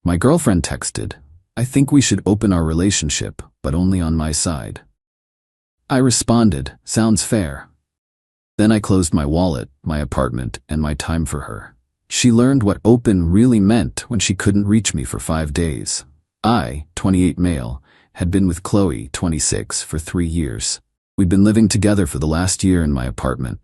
My girlfriend texted, "I think we should open our relationship, but only on my side." I responded, "Sounds fair." Then I closed my wallet, my apartment, and my time for her. She learned what open really meant when she couldn't reach me for 5 days. I, 28 male, had been with Chloe, 26, for 3 years. We'd been living together for the last year in my apartment.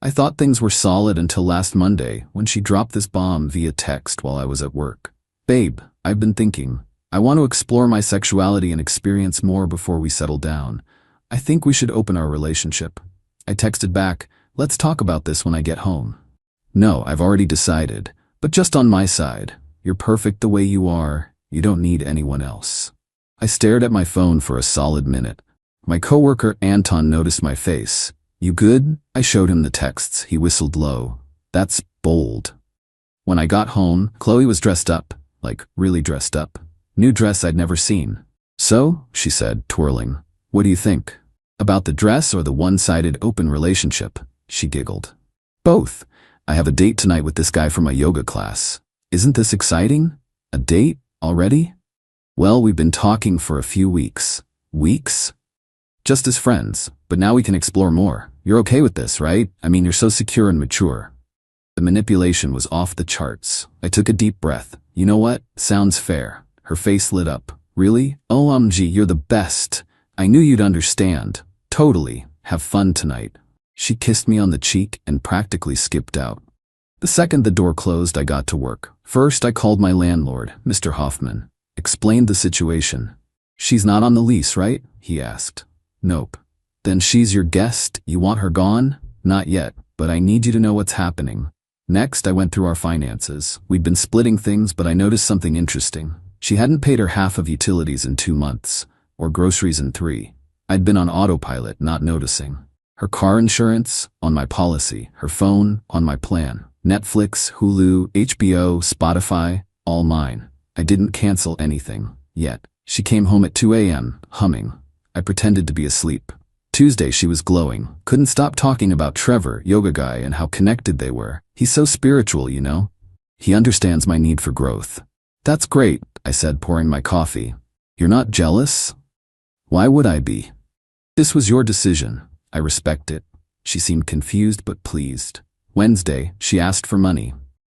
I thought things were solid until last Monday when she dropped this bomb via text while I was at work. "Babe, I've been thinking. I want to explore my sexuality and experience more before we settle down. I think we should open our relationship." I texted back, "Let's talk about this when I get home." "No, I've already decided, but just on my side. You're perfect the way you are. You don't need anyone else." I stared at my phone for a solid minute. My coworker Anton noticed my face. "You good?" I showed him the texts. He whistled low. "That's bold." When I got home, Chloe was dressed up, like really dressed up. New dress I'd never seen. "So," she said, twirling, "what do you think? About the dress or the one-sided open relationship?" She giggled. "Both. I have a date tonight with this guy from my yoga class. Isn't this exciting? A date? Already?" "Well, we've been talking for a few weeks." "Weeks?" "Just as friends, but now we can explore more. You're okay with this, right? I mean, you're so secure and mature." The manipulation was off the charts. I took a deep breath. "You know what? Sounds fair." Her face lit up. "Really? OMG, you're the best. I knew you'd understand. Totally. Have fun tonight." She kissed me on the cheek and practically skipped out. The second the door closed, I got to work. First, I called my landlord, Mr. Hoffman. Explained the situation. "She's not on the lease, right?" he asked. "Nope." "Then she's your guest? You want her gone?" "Not yet, but I need you to know what's happening." Next, I went through our finances. We'd been splitting things, but I noticed something interesting. She hadn't paid her half of utilities in 2 months, or groceries in 3. I'd been on autopilot, not noticing. Her car insurance, on my policy. Her phone, on my plan. Netflix, Hulu, HBO, Spotify, all mine. I didn't cancel anything, yet. She came home at 2 a.m., humming. I pretended to be asleep. Tuesday she was glowing. Couldn't stop talking about Trevor, yoga guy, and how connected they were. "He's so spiritual, you know? He understands my need for growth." "That's great," I said, pouring my coffee. "You're not jealous?" "Why would I be?" "This was your decision. I respect it." She seemed confused but pleased. Wednesday, she asked for money.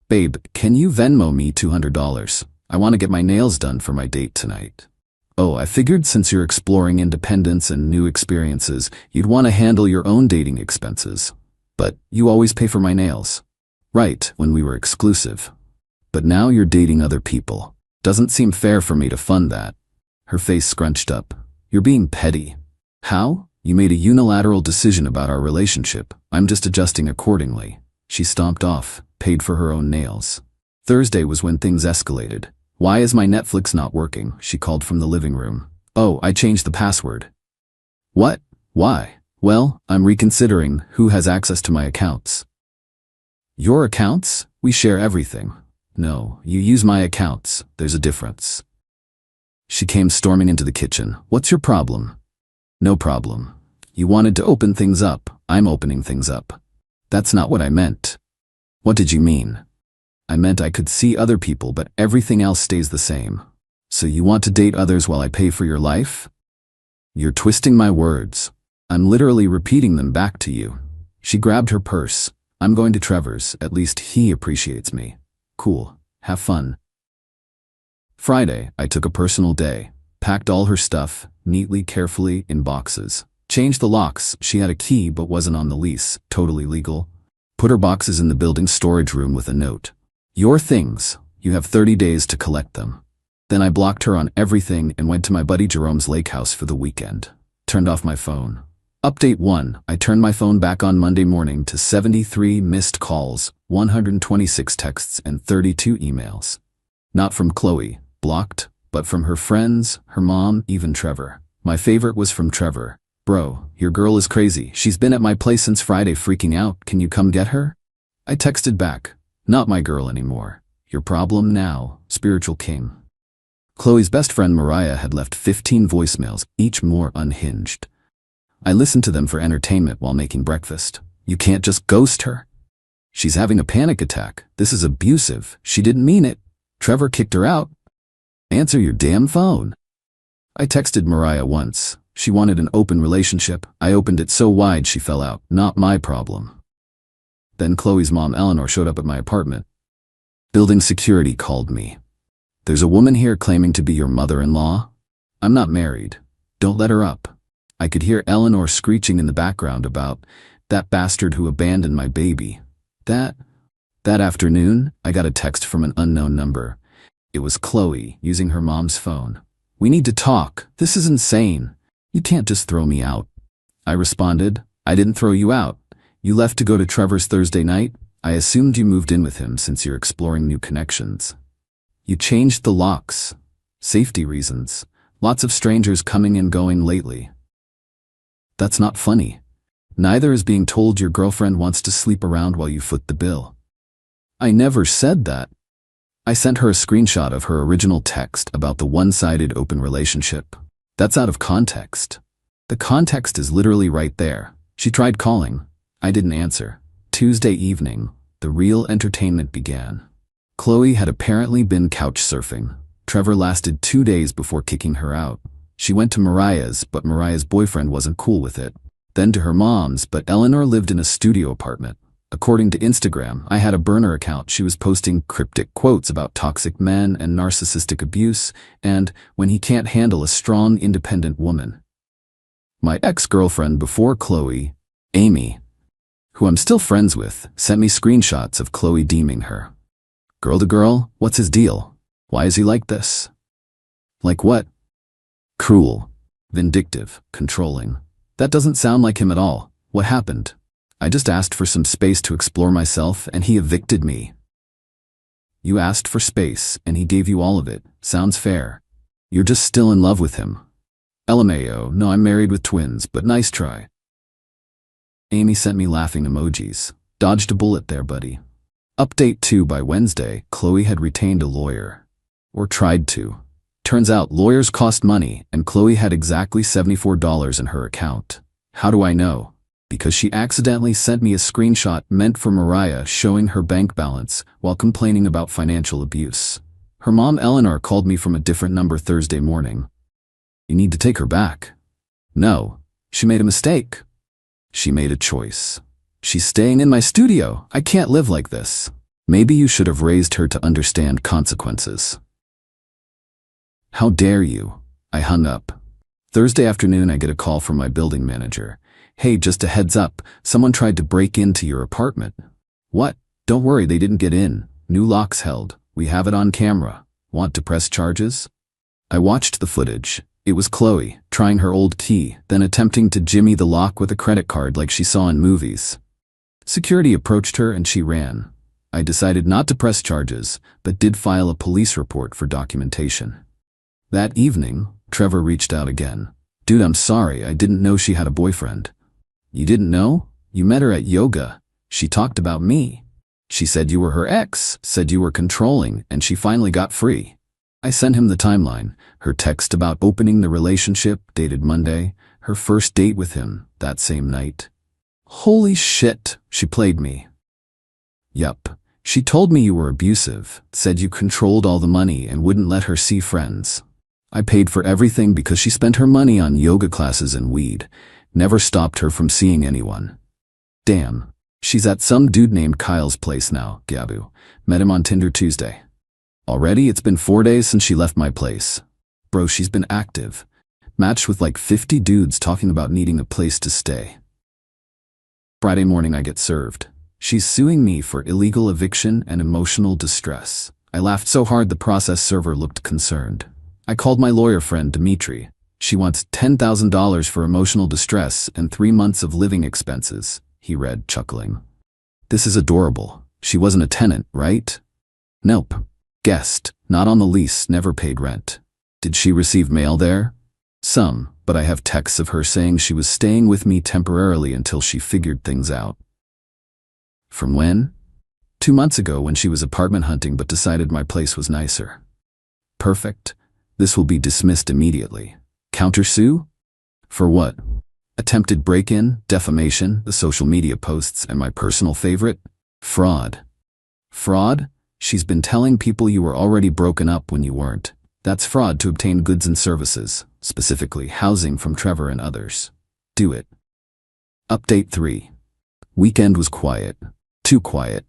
"Babe, can you Venmo me $200? I want to get my nails done for my date tonight." "Oh, I figured since you're exploring independence and new experiences, you'd want to handle your own dating expenses. But you always pay for my nails." "Right, when we were exclusive. But now you're dating other people. Doesn't seem fair for me to fund that." Her face scrunched up. "You're being petty." "How? You made a unilateral decision about our relationship. I'm just adjusting accordingly." She stomped off, paid for her own nails. Thursday was when things escalated. "Why is my Netflix not working?" she called from the living room. "Oh, I changed the password." "What? Why?" "Well, I'm reconsidering who has access to my accounts." "Your accounts? We share everything." "No, you use my accounts. There's a difference." She came storming into the kitchen. "What's your problem?" "No problem. You wanted to open things up. I'm opening things up." "That's not what I meant." "What did you mean?" "I meant I could see other people, but everything else stays the same." "So you want to date others while I pay for your life?" "You're twisting my words. I'm literally repeating them back to you." She grabbed her purse. "I'm going to Trevor's. At least he appreciates me." "Cool. Have fun." Friday, I took a personal day. Packed all her stuff, neatly, carefully, in boxes. Changed the locks. She had a key but wasn't on the lease. Totally legal. Put her boxes in the building's storage room with a note. "Your things. You have 30 days to collect them." Then I blocked her on everything and went to my buddy Jerome's lake house for the weekend. Turned off my phone. Update 1. I turned my phone back on Monday morning to 73 missed calls, 126 texts, and 32 emails. Not from Chloe, blocked, but from her friends, her mom, even Trevor. My favorite was from Trevor. "Bro, your girl is crazy. She's been at my place since Friday freaking out. Can you come get her?" I texted back. "Not my girl anymore. Your problem now, Spiritual King." Chloe's best friend Mariah had left 15 voicemails, each more unhinged. I listened to them for entertainment while making breakfast. "You can't just ghost her. She's having a panic attack. This is abusive. She didn't mean it. Trevor kicked her out." Answer your damn phone. I texted Mariah once. She wanted an open relationship. I opened it so wide she fell out. Not my problem. Then Chloe's mom, Eleanor, showed up at my apartment. Building security called me. There's a woman here claiming to be your mother-in-law. I'm not married. Don't let her up. I could hear Eleanor screeching in the background about that bastard who abandoned my baby. That afternoon, I got a text from an unknown number. It was Chloe using her mom's phone. We need to talk. This is insane. You can't just throw me out. I responded, I didn't throw you out. You left to go to Trevor's Thursday night. I assumed you moved in with him since you're exploring new connections. You changed the locks. Safety reasons. Lots of strangers coming and going lately. That's not funny. Neither is being told your girlfriend wants to sleep around while you foot the bill. I never said that. I sent her a screenshot of her original text about the one-sided open relationship. That's out of context. The context is literally right there. She tried calling. I didn't answer. Tuesday evening, the real entertainment began. Chloe had apparently been couch surfing. Trevor lasted 2 days before kicking her out. She went to Mariah's, but Mariah's boyfriend wasn't cool with it. Then to her mom's, but Eleanor lived in a studio apartment. According to Instagram, I had a burner account. She was posting cryptic quotes about toxic men and narcissistic abuse, and when he can't handle a strong, independent woman. My ex-girlfriend before Chloe, Amy, who I'm still friends with, sent me screenshots of Chloe deeming her. Girl to girl, what's his deal? Why is he like this? Like what? Cruel, vindictive, controlling. That doesn't sound like him at all. What happened? I just asked for some space to explore myself and he evicted me. You asked for space and he gave you all of it. Sounds fair. You're just still in love with him. LMAO, no, I'm married with twins, but nice try. Amy sent me laughing emojis. Dodged a bullet there, buddy. Update 2: by Wednesday, Chloe had retained a lawyer. Or tried to. Turns out lawyers cost money and Chloe had exactly $74 in her account. How do I know? Because she accidentally sent me a screenshot meant for Mariah showing her bank balance while complaining about financial abuse. Her mom, Eleanor, called me from a different number Thursday morning. You need to take her back. No, she made a mistake. She made a choice. She's staying in my studio. I can't live like this. Maybe you should have raised her to understand consequences. How dare you? I hung up. Thursday afternoon, I get a call from my building manager. Hey, just a heads up, someone tried to break into your apartment. What? Don't worry, they didn't get in. New locks held. We have it on camera. Want to press charges? I watched the footage. It was Chloe, trying her old key, then attempting to jimmy the lock with a credit card like she saw in movies. Security approached her and she ran. I decided not to press charges, but did file a police report for documentation. That evening, Trevor reached out again. Dude, I'm sorry, I didn't know she had a boyfriend. You didn't know? You met her at yoga. She talked about me. She said you were her ex, said you were controlling, and she finally got free. I sent him the timeline, her text about opening the relationship, dated Monday, her first date with him, that same night. Holy shit, she played me. Yup, she told me you were abusive, said you controlled all the money and wouldn't let her see friends. I paid for everything because she spent her money on yoga classes and weed, never stopped her from seeing anyone. Damn, she's at some dude named Kyle's place now, Gabu. Met him on Tinder Tuesday. Already it's been 4 days since she left my place. Bro, she's been active. Matched with like 50 dudes talking about needing a place to stay. Friday morning I get served. She's suing me for illegal eviction and emotional distress. I laughed so hard the process server looked concerned. I called my lawyer friend Dimitri. She wants $10,000 for emotional distress and 3 months of living expenses, he read, chuckling. This is adorable. She wasn't a tenant, right? Nope. Guest, not on the lease, never paid rent. Did she receive mail there? Some, but I have texts of her saying she was staying with me temporarily until she figured things out. From when? 2 months ago when she was apartment hunting but decided my place was nicer. Perfect. This will be dismissed immediately. Countersue? For what? Attempted break-in, defamation, the social media posts, and my personal favorite? Fraud. Fraud? She's been telling people you were already broken up when you weren't. That's fraud to obtain goods and services, specifically housing from Trevor and others. Do it. Update 3. Weekend was quiet. Too quiet.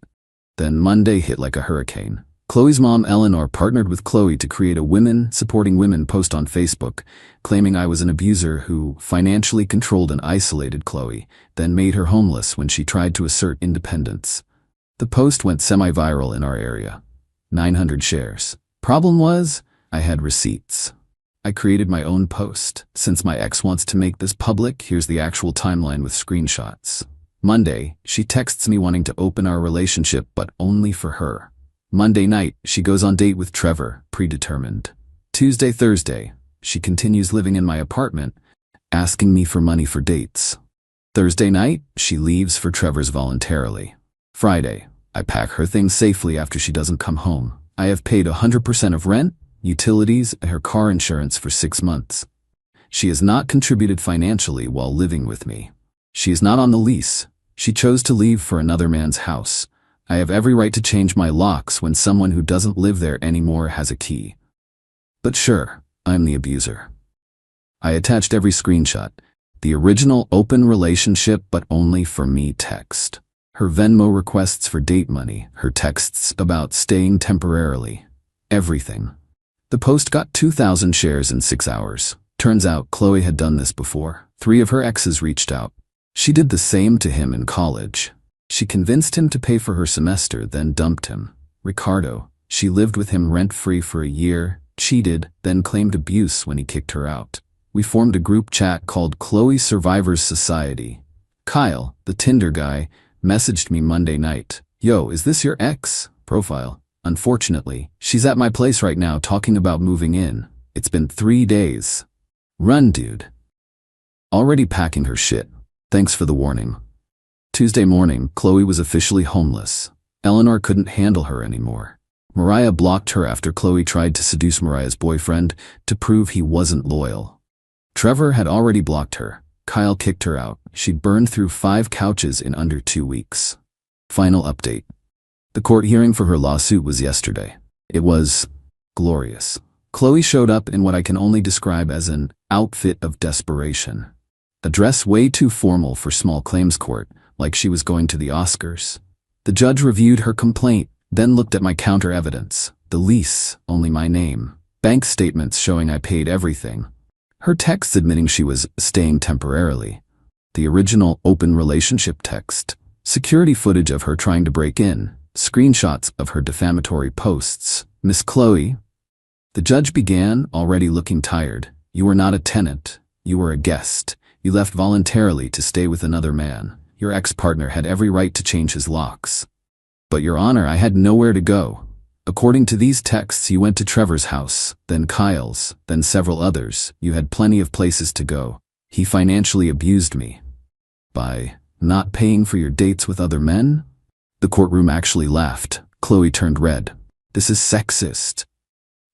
Then Monday hit like a hurricane. Chloe's mom Eleanor partnered with Chloe to create a women supporting women post on Facebook, claiming I was an abuser who financially controlled and isolated Chloe, then made her homeless when she tried to assert independence. The post went semi-viral in our area. 900 shares. Problem was, I had receipts. I created my own post. Since my ex wants to make this public, here's the actual timeline with screenshots. Monday, she texts me wanting to open our relationship, but only for her. Monday night, she goes on date with Trevor, predetermined. Tuesday, Thursday, she continues living in my apartment, asking me for money for dates. Thursday night, she leaves for Trevor's voluntarily. Friday, I pack her things safely after she doesn't come home. I have paid 100% of rent, utilities, and her car insurance for 6 months. She has not contributed financially while living with me. She is not on the lease. She chose to leave for another man's house. I have every right to change my locks when someone who doesn't live there anymore has a key. But sure, I'm the abuser. I attached every screenshot. The original open relationship but only for me text. Her Venmo requests for date money, her texts about staying temporarily. Everything. The post got 2,000 shares in 6 hours. Turns out Chloe had done this before. 3 of her exes reached out. She did the same to him in college. She convinced him to pay for her semester, then dumped him. Ricardo, she lived with him rent-free for a year, cheated, then claimed abuse when he kicked her out. We formed a group chat called Chloe Survivors Society. Kyle, the Tinder guy, messaged me Monday night. Yo, is this your ex? Profile. Unfortunately, she's at my place right now talking about moving in. It's been 3 days. Run, dude. Already packing her shit. Thanks for the warning. Tuesday morning, Chloe was officially homeless. Eleanor couldn't handle her anymore. Mariah blocked her after Chloe tried to seduce Mariah's boyfriend to prove he wasn't loyal. Trevor had already blocked her. Kyle kicked her out. She'd burned through 5 couches in under 2 weeks. Final update. The court hearing for her lawsuit was yesterday. It was glorious. Chloe showed up in what I can only describe as an outfit of desperation. A dress way too formal for small claims court, like she was going to the Oscars. The judge reviewed her complaint, then looked at my counter evidence. The lease, only my name. Bank statements showing I paid everything. Her texts admitting she was staying temporarily. The original open relationship text. Security footage of her trying to break in. Screenshots of her defamatory posts. Miss Chloe. The judge began, already looking tired. You were not a tenant. You were a guest. You left voluntarily to stay with another man. Your ex-partner had every right to change his locks. But Your Honor, I had nowhere to go. According to these texts, you went to Trevor's house, then Kyle's, then several others. You had plenty of places to go. He financially abused me. By not paying for your dates with other men? The courtroom actually laughed. Chloe turned red. This is sexist.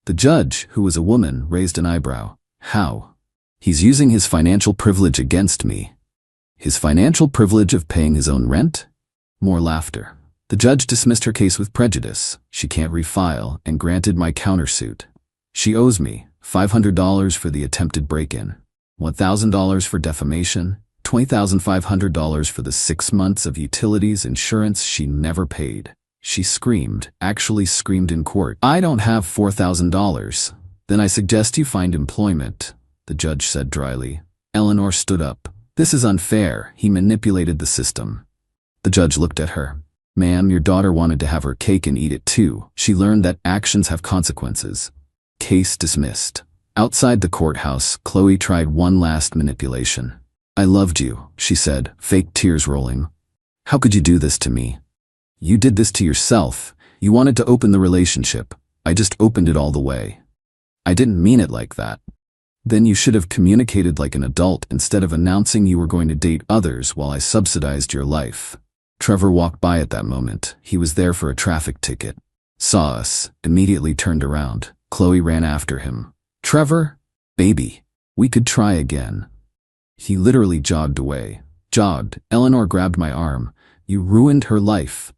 The judge, who was a woman, raised an eyebrow. How? He's using his financial privilege against me. His financial privilege of paying his own rent? More laughter. The judge dismissed her case with prejudice. She can't refile and granted my countersuit. She owes me $500 for the attempted break-in, $1,000 for defamation, $20,500 for the 6 months of utilities insurance she never paid. She screamed, actually screamed in court. I don't have $4,000. Then I suggest you find employment, the judge said dryly. Eleanor stood up. This is unfair. He manipulated the system. The judge looked at her. Ma'am, your daughter wanted to have her cake and eat it too. She learned that actions have consequences. Case dismissed. Outside the courthouse, Chloe tried one last manipulation. I loved you, she said, fake tears rolling. How could you do this to me? You did this to yourself. You wanted to open the relationship. I just opened it all the way. I didn't mean it like that. Then you should have communicated like an adult instead of announcing you were going to date others while I subsidized your life. Trevor walked by at that moment. He was there for a traffic ticket. Saw us, immediately turned around. Chloe ran after him. Trevor? Baby. We could try again. He literally jogged away. Jogged. Eleanor grabbed my arm. You ruined her life.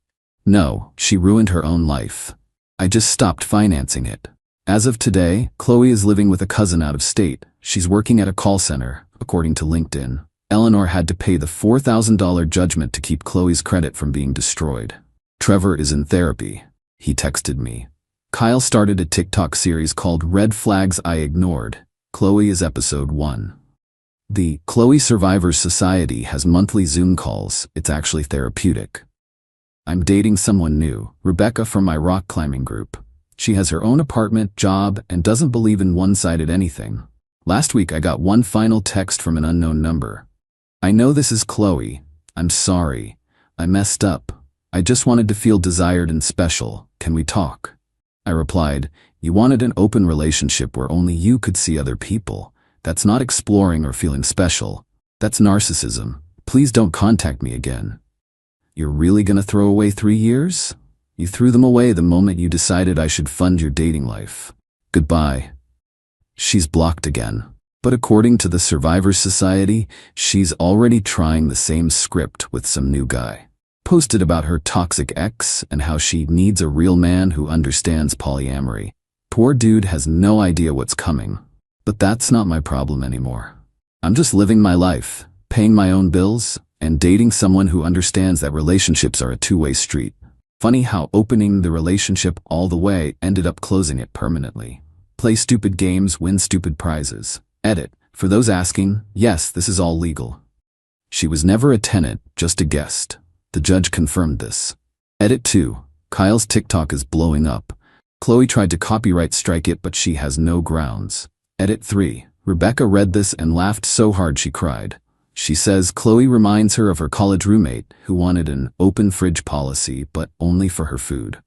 No, she ruined her own life. I just stopped financing it. As of today, Chloe is living with a cousin out of state. She's working at a call center, according to LinkedIn. Eleanor had to pay the $4,000 judgment to keep Chloe's credit from being destroyed. Trevor is in therapy. He texted me. Kyle started a TikTok series called Red Flags I Ignored. Chloe is episode 1. The Chloe Survivors Society has monthly Zoom calls. It's actually therapeutic. I'm dating someone new, Rebecca from my rock climbing group. She has her own apartment, job, and doesn't believe in one-sided anything. Last week I got one final text from an unknown number. I know this is Chloe. I'm sorry. I messed up. I just wanted to feel desired and special. Can we talk? I replied, you wanted an open relationship where only you could see other people. That's not exploring or feeling special. That's narcissism. Please don't contact me again. You're really gonna throw away 3 years? You threw them away the moment you decided I should fund your dating life. Goodbye. She's blocked again. But according to the Survivors Society, she's already trying the same script with some new guy. Posted about her toxic ex and how she needs a real man who understands polyamory. Poor dude has no idea what's coming. But that's not my problem anymore. I'm just living my life, paying my own bills, and dating someone who understands that relationships are a two-way street. Funny how opening the relationship all the way ended up closing it permanently. Play stupid games, win stupid prizes. Edit. For those asking, yes, this is all legal. She was never a tenant, just a guest. The judge confirmed this. Edit 2. Kyle's TikTok is blowing up. Chloe tried to copyright strike it, but she has no grounds. Edit 3. Rebecca read this and laughed so hard she cried. She says Chloe reminds her of her college roommate who wanted an open fridge policy but only for her food.